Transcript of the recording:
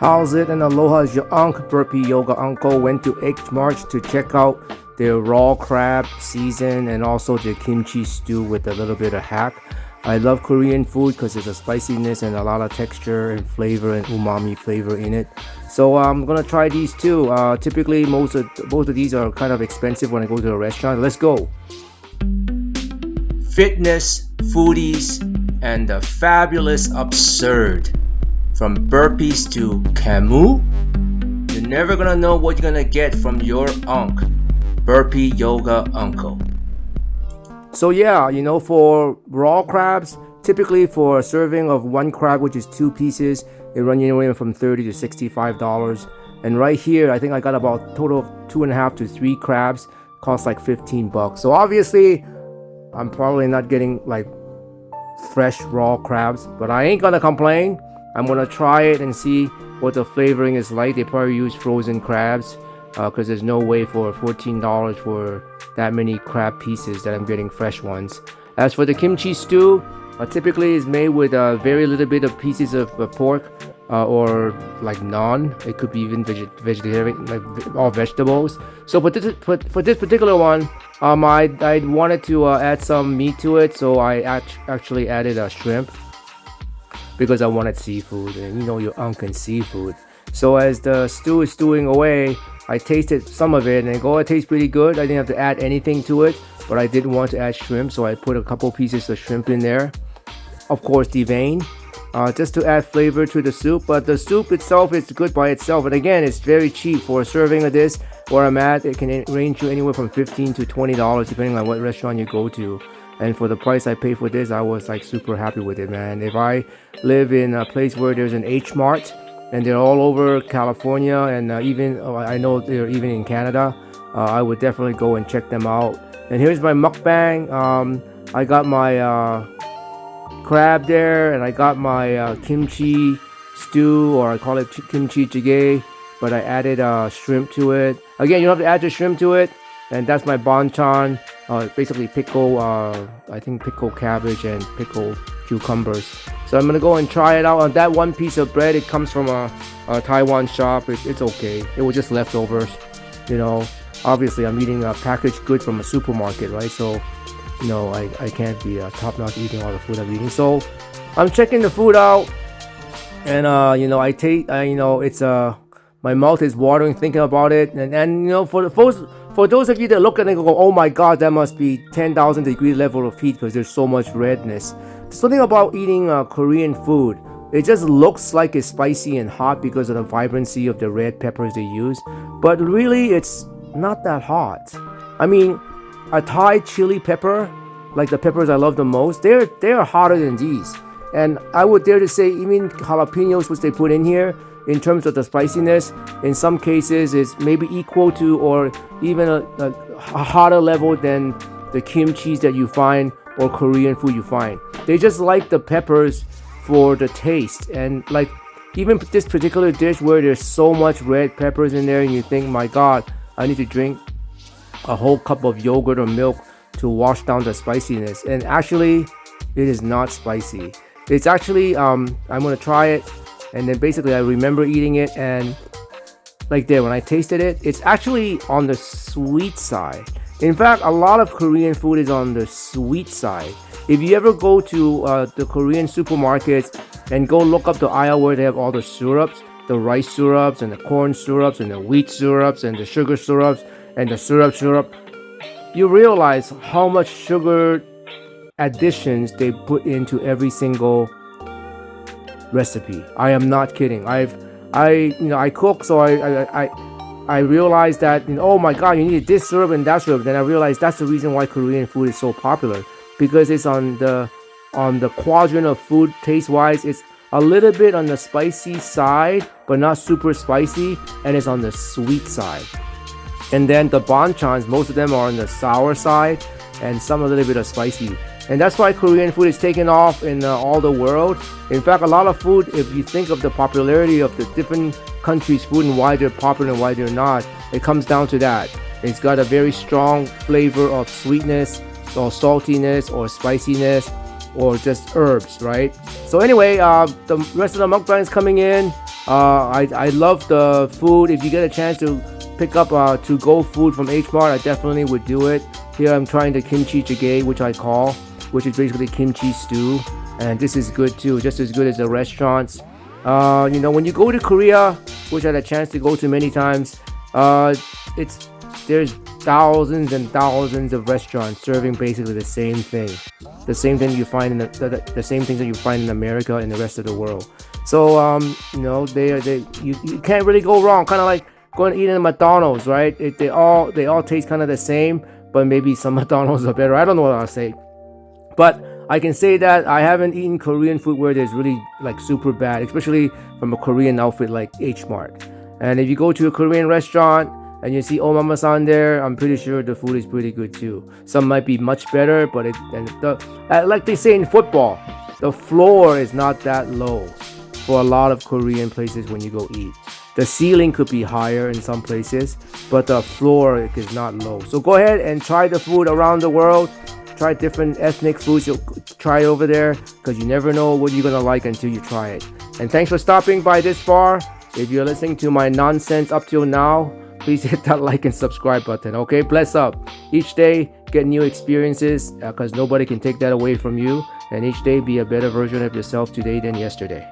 How's it and aloha, is your Unc Burpee Yoga Uncle. Went to H-Mart to check out their raw crab season and also their KimChi Stew with a little bit of hack. I love Korean food because there's a spiciness and a lot of texture and flavor and umami flavor in it. So I'm gonna try these too. Typically both of these are kind of expensive when I go to a restaurant. Let's go. Fitness, foodies, and the fabulous absurd. From burpees to Camus, you're never gonna know what you're gonna get from your Unc Burpee Yoga Uncle. So yeah, for raw crabs, typically for a serving of one crab, which is 2 pieces, it runs anywhere from $30 to $65. And right here, I think I got about total of 2.5 to 3 crabs, cost like $15. So obviously, I'm probably not getting like fresh raw crabs, but I ain't gonna complain. I'm gonna try it and see what the flavoring is like. They probably use frozen crabs because there's no way for $14 for that many crab pieces that I'm getting fresh ones. As for the kimchi stew, typically is made with very little bit of pieces of pork or like naan. It could be even vegetarian, like all vegetables. So for this particular one, I wanted to add some meat to it, so I actually added a shrimp, because I wanted seafood, and your Unc and seafood. So as the stew is stewing away, I tasted some of it and it tastes pretty good. I didn't have to add anything to it, but I did want to add shrimp, so I put a couple pieces of shrimp in there. Of course, deveined, just to add flavor to the soup. But the soup itself is good by itself, and again, it's very cheap for a serving of this. Where I'm at, it can range you anywhere from $15 to $20 depending on what restaurant you go to. And for the price I paid for this, I was like super happy with it, man. If I live in a place where there's an H-Mart and they're all over California, and I know they're even in Canada, I would definitely go and check them out. And here's my mukbang. I got my crab there, and I got my kimchi stew, or I call it kimchi jigae, but I added shrimp to it. Again, you don't have to add the shrimp to it. And that's my banchan. Basically pickle, I think pickled cabbage and pickled cucumbers. So I'm gonna go and try it out. On that one piece of bread, it comes from a Taiwan shop. It's okay. It was just leftovers. Obviously I'm eating a packaged good from a supermarket, right? So I can't be top-notch eating all the food I'm eating. So I'm checking the food out, and I taste. It's my mouth is watering thinking about it, and for those of you that look at it and go, oh my god, that must be 10,000 degree level of heat because there's so much redness. There's something about eating Korean food. It just looks like it's spicy and hot because of the vibrancy of the red peppers they use. But really, it's not that hot. I mean, a Thai chili pepper, like the peppers I love the most, they're hotter than these. And I would dare to say even jalapenos, which they put in here, in terms of the spiciness, in some cases is maybe equal to or even a hotter level than the kimchi that you find or Korean food you find. They just like the peppers for the taste. And like even this particular dish where there's so much red peppers in there and you think, my god, I need to drink a whole cup of yogurt or milk to wash down the spiciness. And actually, it is not spicy. It's actually, I'm gonna try it. And then basically I remember eating it, and like there, when I tasted it, it's actually on the sweet side. In fact, a lot of Korean food is on the sweet side. If you ever go to the Korean supermarkets and go look up the aisle where they have all the syrups, the rice syrups and the corn syrups and the wheat syrups and the sugar syrups and the syrup, you realize how much sugar additions they put into every single recipe. I am not kidding. I cook, so I realized that oh my god, you need this syrup and that syrup. Then I realized that's the reason why Korean food is so popular, because it's on the quadrant of food taste wise. It's a little bit on the spicy side, but not super spicy, and it's on the sweet side. And then the banchans, most of them are on the sour side, and some a little bit of spicy. And that's why Korean food is taking off in all the world. In fact, a lot of food, if you think of the popularity of the different countries' food and why they're popular and why they're not, it comes down to that. It's got a very strong flavor of sweetness or saltiness or spiciness or just herbs, right? So anyway, the rest of the mukbang is coming in. I love the food. If you get a chance to pick up to-go food from H-Mart, I definitely would do it. Here I'm trying the kimchi jigae, which is basically KimChi Stew, and this is good too, just as good as the restaurants. When you go to Korea, which I had a chance to go to many times, there's thousands and thousands of restaurants serving basically the same thing you find in the same things that you find in America and the rest of the world. So you can't really go wrong. Kind of like going to eat in a McDonald's, right? They all taste kind of the same, but maybe some McDonald's are better. I don't know what I'll say, but I can say that I haven't eaten Korean food where there's really like super bad, especially from a Korean outfit like H-Mart. And if you go to a Korean restaurant and you see Omama-san there, I'm pretty sure the food is pretty good too. Some might be much better, but like they say in football, the floor is not that low for a lot of Korean places when you go eat. The ceiling could be higher in some places, but the floor is not low. So go ahead and try the food around the world. Try different ethnic foods. You'll try over there because you never know what you're gonna like until you try it. And thanks for stopping by this far. If you're listening to my nonsense up till now, please hit that like and subscribe button. Okay, bless up. Each day, get new experiences because nobody can take that away from you. And each day, be a better version of yourself today than yesterday.